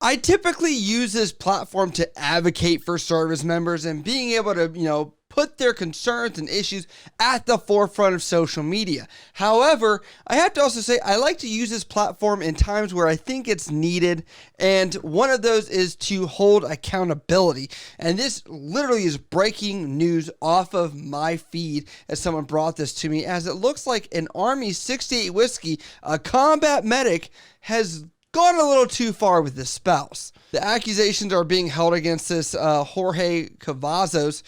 I typically use this platform to advocate for service members and being able to, put their concerns and issues at the forefront of social media. However, I have to also say I like to use this platform in times where I think it's needed, and one of those is to hold accountability. And this literally is breaking news off of my feed as someone brought this to me, as it looks like an Army 68 Whiskey, a combat medic, has gone a little too far with his spouse. The accusations are being held against this Jorge Cavazos,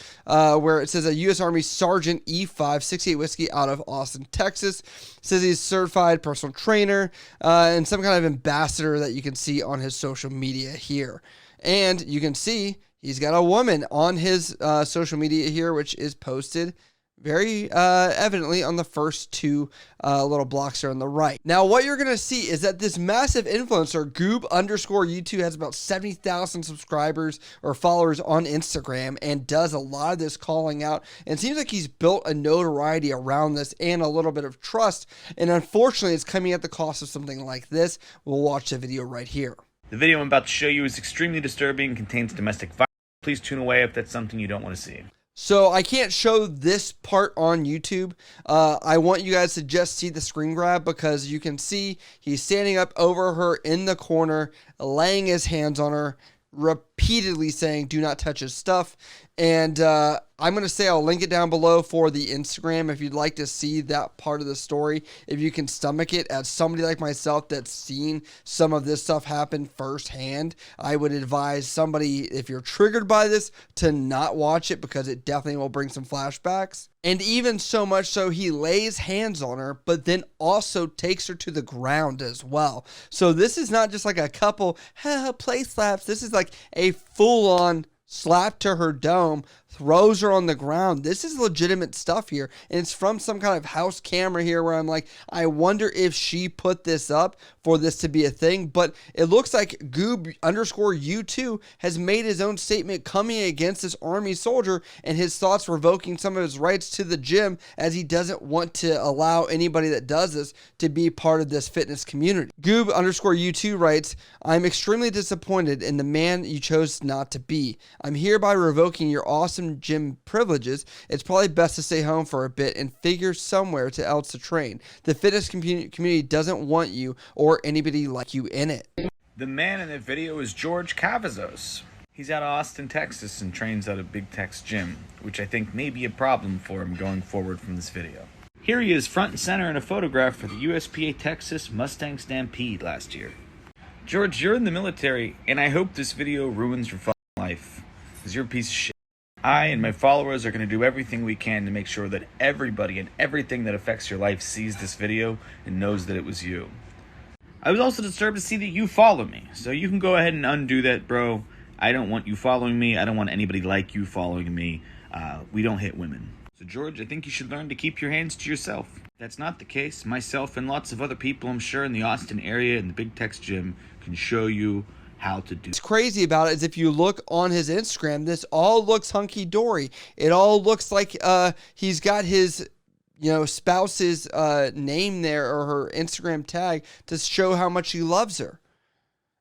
where it says a U.S. Army Sergeant E5 68 Whiskey out of Austin, Texas. Says he's a certified personal trainer and some kind of ambassador that you can see on his social media here. And you can see he's got a woman on his social media here, which is posted very evidently on the first two little blocks there on the right. Now, what you're going to see is that this massive influencer, Goob_U2, has about 70,000 subscribers or followers on Instagram and does a lot of this calling out. And it seems like he's built a notoriety around this and a little bit of trust. And unfortunately, it's coming at the cost of something like this. We'll watch the video right here. The video I'm about to show you is extremely disturbing and contains domestic violence. Please tune away if that's something you don't want to see. So I can't show this part on YouTube. I want you guys to just see the screen grab, because you can see he's standing up over her in the corner, laying his hands on her, repeatedly saying, "Do not touch his stuff." And I'm going to say I'll link it down below for the Instagram if you'd like to see that part of the story. If you can stomach it, as somebody like myself that's seen some of this stuff happen firsthand, I would advise somebody, if you're triggered by this, to not watch it, because it definitely will bring some flashbacks. And even so much so, he lays hands on her, but then also takes her to the ground as well. So this is not just like a couple play slaps. This is like a full-on slap to her dome, throws her on the ground. This is legitimate stuff here, and it's from some kind of house camera here, where I'm like, I wonder if she put this up for this to be a thing. But it looks like Goob_U2 has made his own statement coming against this Army soldier and his thoughts revoking some of his rights to the gym, as he doesn't want to allow anybody that does this to be part of this fitness community. Goob_U2 writes, "I'm extremely disappointed in the man you chose not to be. I'm hereby revoking your awesome gym privileges. It's probably best to stay home for a bit and figure somewhere else to train. The fitness community doesn't want you or anybody like you in it." The man in the video is George Cavazos. He's out of Austin, Texas, and trains at a Big Tex gym, which I think may be a problem for him going forward from this video. Here he is front and center in a photograph for the USPA Texas Mustang Stampede last year. George, you're in the military, and I hope this video ruins your fucking life, because you're a piece of shit. I and my followers are going to do everything we can to make sure that everybody and everything that affects your life sees this video and knows that it was you. I was also disturbed to see that you follow me, so you can go ahead and undo that, bro. I don't want you following me. I don't want anybody like you following me. We don't hit women. So George, I think you should learn to keep your hands to yourself. If that's not the case, myself and lots of other people, I'm sure, in the Austin area and the Big Tex gym can show you how to do. What's crazy about it is, if you look on his Instagram, this all looks hunky-dory. It all looks like he's got his spouse's name there, or her Instagram tag, to show how much he loves her.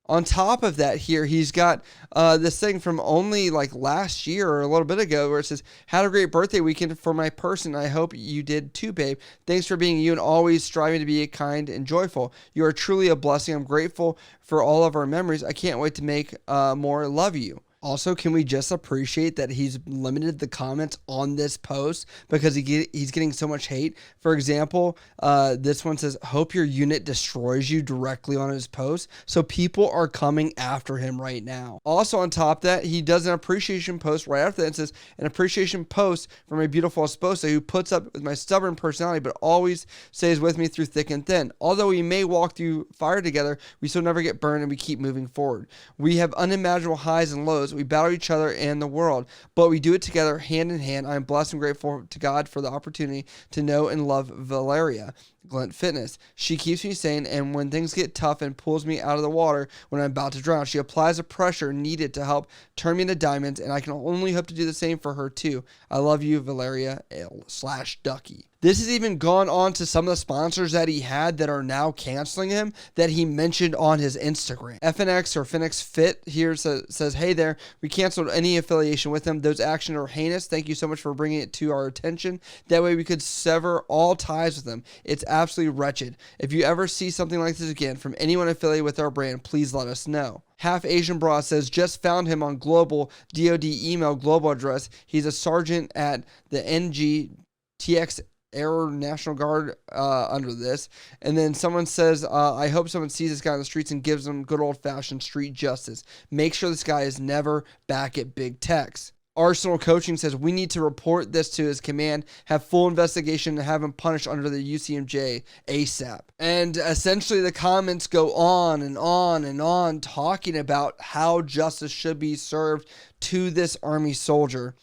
On top of that, here he's got this thing from only like last year or a little bit ago, where it says, "Had a great birthday weekend for my person. I hope you did too, babe. Thanks for being you and always striving to be kind and joyful. You are truly a blessing. I'm grateful for all of our memories. I can't wait to make more. Love you." Also, can we just appreciate that he's limited the comments on this post, because he's getting so much hate? For example, this one says, "Hope your unit destroys you," directly on his post. So people are coming after him right now. Also, on top of that, he does an appreciation post right after that and says, "An appreciation post from a beautiful esposa who puts up with my stubborn personality but always stays with me through thick and thin. Although we may walk through fire together, we still never get burned, and we keep moving forward. We have unimaginable highs and lows. We battle each other and the world, but we do it together, hand in hand. I am blessed and grateful to God for the opportunity to know and love Valeria, Glint Fitness. She keeps me sane, and when things get tough and pulls me out of the water when I'm about to drown, she applies the pressure needed to help turn me into diamonds, and I can only hope to do the same for her too. I love you, Valeria L/Ducky." This has even gone on to some of the sponsors that he had that are now canceling him that he mentioned on his Instagram. FNX or Phoenix Fit here says, hey there, we canceled any affiliation with him. Those actions are heinous. Thank you so much for bringing it to our attention. That way we could sever all ties with him. It's absolutely wretched. If you ever see something like this again from anyone affiliated with our brand, please let us know. Half Asian Bra says, just found him on global DOD email global address. He's a sergeant at the NGTX Air National Guard under this. And then someone says, I hope someone sees this guy on the streets and gives him good old-fashioned street justice. Make sure this guy is never back at big techs. Arsenal Coaching says, we need to report this to his command, have full investigation, and have him punished under the UCMJ ASAP. And essentially the comments go on and on and on talking about how justice should be served to this Army soldier.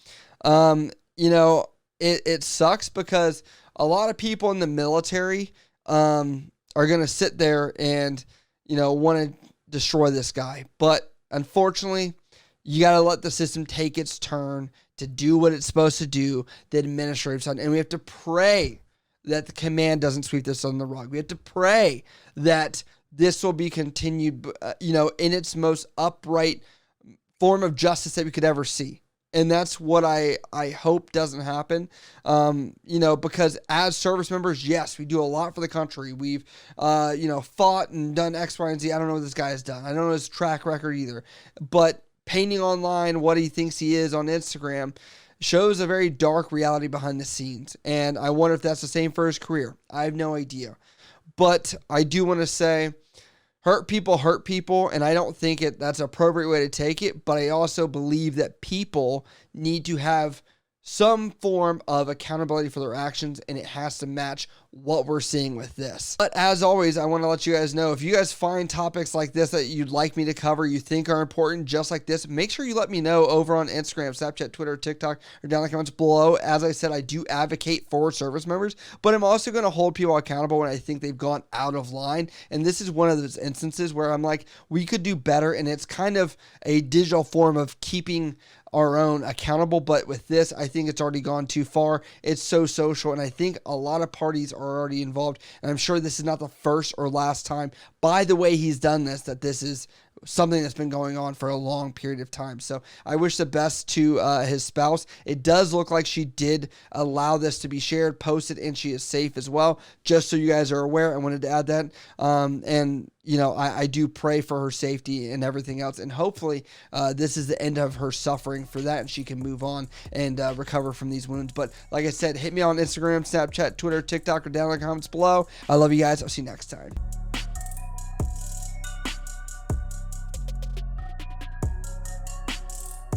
It sucks because a lot of people in the military are going to sit there and, want to destroy this guy. But unfortunately, you got to let the system take its turn to do what it's supposed to do, the administrative side. And we have to pray that the command doesn't sweep this under the rug. We have to pray that this will be continued, in its most upright form of justice that we could ever see. And that's what I hope doesn't happen, because as service members, yes, we do a lot for the country. We've, fought and done X, Y, and Z. I don't know what this guy has done. I don't know his track record either. But painting online what he thinks he is on Instagram shows a very dark reality behind the scenes. And I wonder if that's the same for his career. I have no idea. But I do want to say, hurt people, and I don't think that's an appropriate way to take it, but I also believe that people need to have some form of accountability for their actions, and it has to match what we're seeing with this. But as always, I want to let you guys know, if you guys find topics like this that you'd like me to cover, you think are important, just like this, make sure you let me know over on Instagram, Snapchat, Twitter, TikTok, or down in the comments below. As I said, I do advocate for service members, but I'm also going to hold people accountable when I think they've gone out of line. And this is one of those instances where I'm like, we could do better. And it's kind of a digital form of keeping our own accountable, but with this, I think it's already gone too far. It's so social, and I think a lot of parties are already involved, and I'm sure this is not the first or last time, by the way he's done this, that this is something that's been going on for a long period of time. So I wish the best to his spouse. It does look like she did allow this to be shared, posted, and she is safe as well. Just so you guys are aware, I wanted to add that. I do pray for her safety and everything else. And hopefully this is the end of her suffering for that, and she can move on and recover from these wounds. But like I said, hit me on Instagram, Snapchat, Twitter, TikTok, or down in the comments below. I love you guys. I'll see you next time.